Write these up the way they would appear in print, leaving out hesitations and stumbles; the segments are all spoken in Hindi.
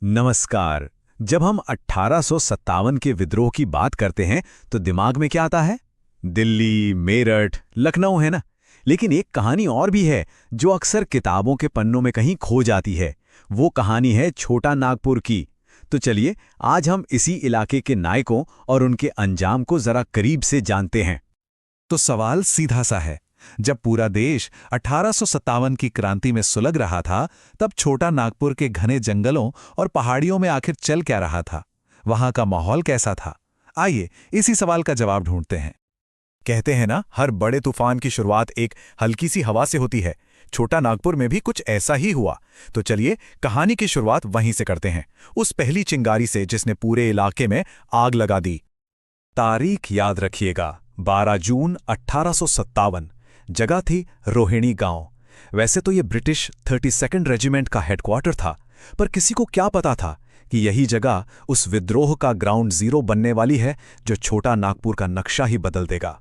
नमस्कार। जब हम 1857 के विद्रोह की बात करते हैं तो दिमाग में क्या आता है? दिल्ली, मेरठ, लखनऊ, है ना? लेकिन एक कहानी और भी है जो अक्सर किताबों के पन्नों में कहीं खो जाती है। वो कहानी है छोटा नागपुर की। तो चलिए, आज हम इसी इलाके के नायकों और उनके अंजाम को जरा करीब से जानते हैं। तो सवाल सीधा सा है। जब पूरा देश 1857 की क्रांति में सुलग रहा था, तब छोटा नागपुर के घने जंगलों और पहाड़ियों में आखिर चल क्या रहा था? वहां का माहौल कैसा था? आइए इसी सवाल का जवाब ढूंढते हैं। कहते हैं ना, हर बड़े तूफान की शुरुआत एक हल्की सी हवा से होती है। छोटा नागपुर में भी कुछ ऐसा ही हुआ। तो चलिए, कहानी की शुरुआत वहीं से करते हैं, उस पहली चिंगारी से जिसने पूरे इलाके में आग लगा दी। तारीख याद रखिएगा, 12 जून 1857। जगह थी रोहिणी गांव। वैसे तो ये ब्रिटिश 32nd रेजिमेंट का हेडक्वार्टर था, पर किसी को क्या पता था कि यही जगह उस विद्रोह का ग्राउंड जीरो बनने वाली है जो छोटा नागपुर का नक्शा ही बदल देगा।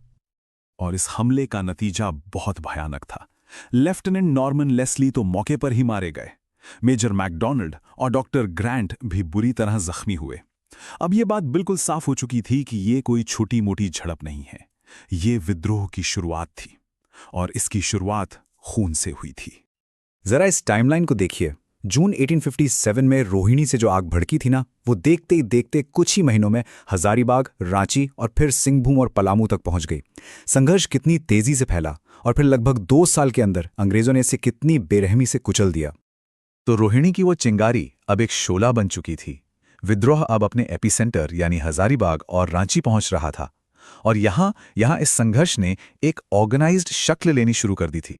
और इस हमले का नतीजा बहुत भयानक था। लेफ्टिनेंट नॉर्मन लेस्ली तो मौके पर ही मारे गए। मेजर मैकडोनाल्ड और डॉक्टर ग्रांट भी बुरी तरह जख्मी हुए। अब ये बात बिल्कुल साफ हो चुकी थी कि ये कोई छोटी मोटी झड़प नहीं है, ये विद्रोह की शुरुआत थी, और इसकी शुरुआत खून से हुई थी। जरा इस टाइमलाइन को देखिए। जून 1857 में रोहिणी से जो आग भड़की थी ना, वो देखते ही देखते कुछ ही महीनों में हजारीबाग, रांची और फिर सिंहभूम और पलामू तक पहुंच गई। संघर्ष कितनी तेजी से फैला और फिर लगभग 2 साल के अंदर अंग्रेजों ने इसे कितनी बेरहमी से कुचल दिया। तो रोहिणी की वो चिंगारी अब एक शोला बन चुकी थी। विद्रोह अब अपने एपिसेंटर यानी हजारीबाग और रांची पहुंच रहा था, और यहां इस संघर्ष ने एक ऑर्गेनाइज्ड शक्ल लेनी शुरू कर दी थी।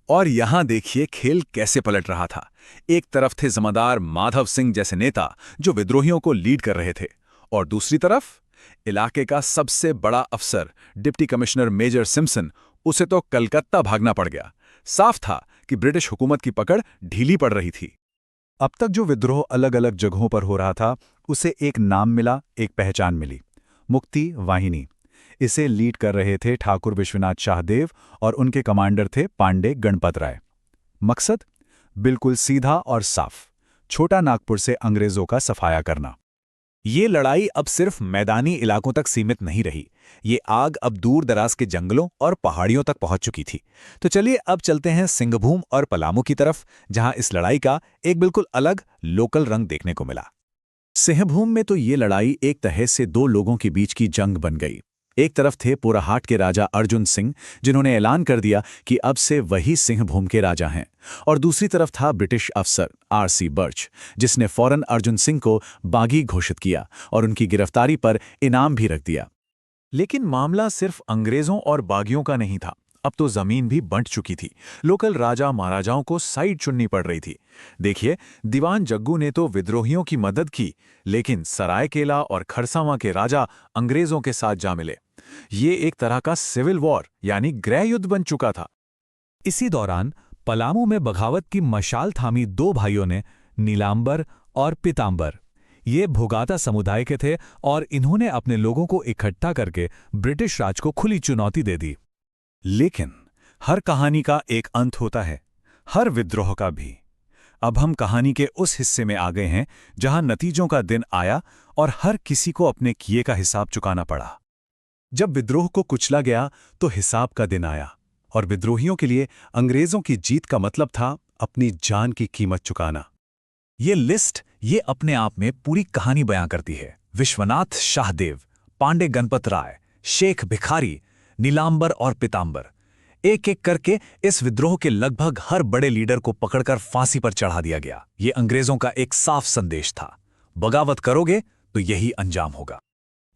और यहां देखिए खेल कैसे पलट रहा था। एक तरफ थे जमादार माधव सिंह जैसे नेता जो विद्रोहियों को लीड कर रहे थे, और दूसरी तरफ इलाके का सबसे बड़ा अफसर डिप्टी कमिश्नर मेजर सिम्पसन। उसे तो कलकत्ता भागना पड़ गया। साफ था कि ब्रिटिश हुकूमत की पकड़ ढीली पड़ रही थी। अब तक जो विद्रोह अलग अलग जगहों पर हो रहा था, उसे एक नाम मिला, एक पहचान मिली, मुक्ति वाहिनी। इसे लीड कर रहे थे ठाकुर विश्वनाथ शाहदेव और उनके कमांडर थे पांडे गणपत राय। मकसद बिल्कुल सीधा और साफ, छोटा नागपुर से अंग्रेजों का सफाया करना। ये लड़ाई अब सिर्फ मैदानी इलाकों तक सीमित नहीं रही। ये आग अब दूर दराज के जंगलों और पहाड़ियों तक पहुंच चुकी थी। तो चलिए अब चलते हैं सिंहभूम और पलामू की तरफ, जहां इस लड़ाई का एक बिल्कुल अलग लोकल रंग देखने को मिला। सिंहभूम में तो ये लड़ाई एक तरह से दो लोगों के बीच की जंग बन गई। एक तरफ थे पोराहाट के राजा अर्जुन सिंह, जिन्होंने ऐलान कर दिया कि अब से वही सिंहभूम के राजा हैं, और दूसरी तरफ था ब्रिटिश अफसर आर.सी. बर्च, जिसने फौरन अर्जुन सिंह को बागी घोषित किया और उनकी गिरफ्तारी पर इनाम भी रख दिया। लेकिन मामला सिर्फ अंग्रेजों और बागियों का नहीं था। अब तो जमीन भी बंट चुकी थी। लोकल राजा महाराजाओं को साइड चुननी पड़ रही थी। देखिए, दीवान जग्गू ने तो विद्रोहियों की मदद की, लेकिन सरायकेला और खरसावां के राजा अंग्रेजों के साथ जा मिले। ये एक तरह का सिविल वॉर यानी गृह युद्ध बन चुका था। इसी दौरान पलामू में बगावत की मशाल थामी 2 भाइयों ने, नीलांबर और पीतांबर। ये भोगाता समुदाय के थे और इन्होंने अपने लोगों को इकट्ठा करके ब्रिटिश राज को खुली चुनौती दे दी। लेकिन हर कहानी का एक अंत होता है, हर विद्रोह का भी। अब हम कहानी के उस हिस्से में आ गए हैं जहां नतीजों का दिन आया और हर किसी को अपने किए का हिसाब चुकाना पड़ा। जब विद्रोह को कुचला गया तो हिसाब का दिन आया, और विद्रोहियों के लिए अंग्रेजों की जीत का मतलब था अपनी जान की कीमत चुकाना। ये लिस्ट ये अपने आप में पूरी कहानी बयां करती है। विश्वनाथ शाहदेव, पांडे गणपत राय, शेख भिखारी, नीलांबर और पीतांबर, एक एक करके इस विद्रोह के लगभग हर बड़े लीडर को पकड़कर फांसी पर चढ़ा दिया गया। ये अंग्रेजों का एक साफ संदेश था, बगावत करोगे तो यही अंजाम होगा।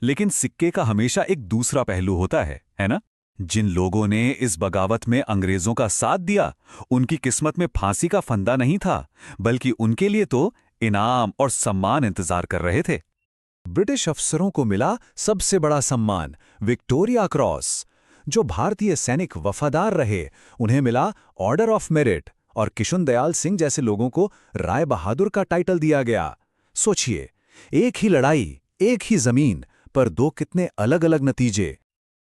लेकिन सिक्के का हमेशा एक दूसरा पहलू होता है ना? जिन लोगों ने इस बगावत में अंग्रेजों का साथ दिया, उनकी किस्मत में फांसी का फंदा नहीं था, बल्कि उनके लिए तो इनाम और सम्मान इंतजार कर रहे थे। ब्रिटिश अफसरों को मिला सबसे बड़ा सम्मान, विक्टोरिया क्रॉस। जो भारतीय सैनिक वफादार रहे, उन्हें मिला ऑर्डर ऑफ मेरिट, और किशन दयाल सिंह जैसे लोगों को राय बहादुर का टाइटल दिया गया। सोचिए, एक ही लड़ाई, एक ही जमीन, पर दो कितने अलग अलग नतीजे।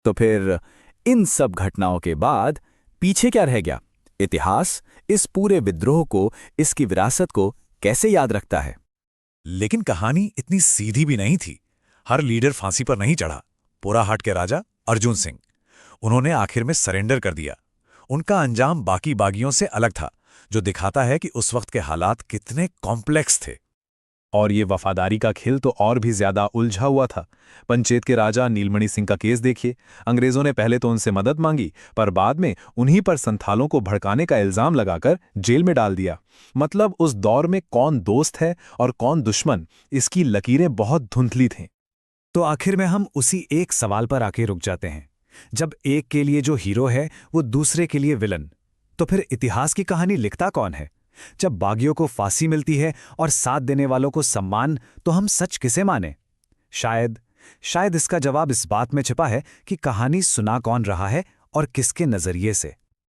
तो फिर इन सब घटनाओं के बाद पीछे क्या रह गया? इतिहास इस पूरे विद्रोह को, इसकी विरासत को कैसे याद रखता है? लेकिन कहानी इतनी सीधी भी नहीं थी। हर लीडर फांसी पर नहीं चढ़ा। पोराहाट के राजा अर्जुन सिंह, उन्होंने आखिर में सरेंडर कर दिया। उनका अंजाम बाकी बागियों से अलग था, जो दिखाता है कि उस वक्त के हालात कितने कॉम्प्लेक्स थे। और ये वफादारी का खेल तो और भी ज्यादा उलझा हुआ था। पंचेत के राजा नीलमणि सिंह का केस देखिए। अंग्रेजों ने पहले तो उनसे मदद मांगी, पर बाद में उन्हीं पर संथालों को भड़काने का इल्जाम लगाकर जेल में डाल दिया। मतलब उस दौर में कौन दोस्त है और कौन दुश्मन, इसकी लकीरें बहुत धुंधली थीं। तो आखिर में हम उसी एक सवाल पर आके रुक जाते हैं। जब एक के लिए जो हीरो है वो दूसरे के लिए विलन, तो फिर इतिहास की कहानी लिखता कौन है? जब बागियों को फांसी मिलती है और साथ देने वालों को सम्मान, तो हम सच किसे माने? शायद इसका जवाब इस बात में छिपा है कि कहानी सुना कौन रहा है और किसके नजरिए से।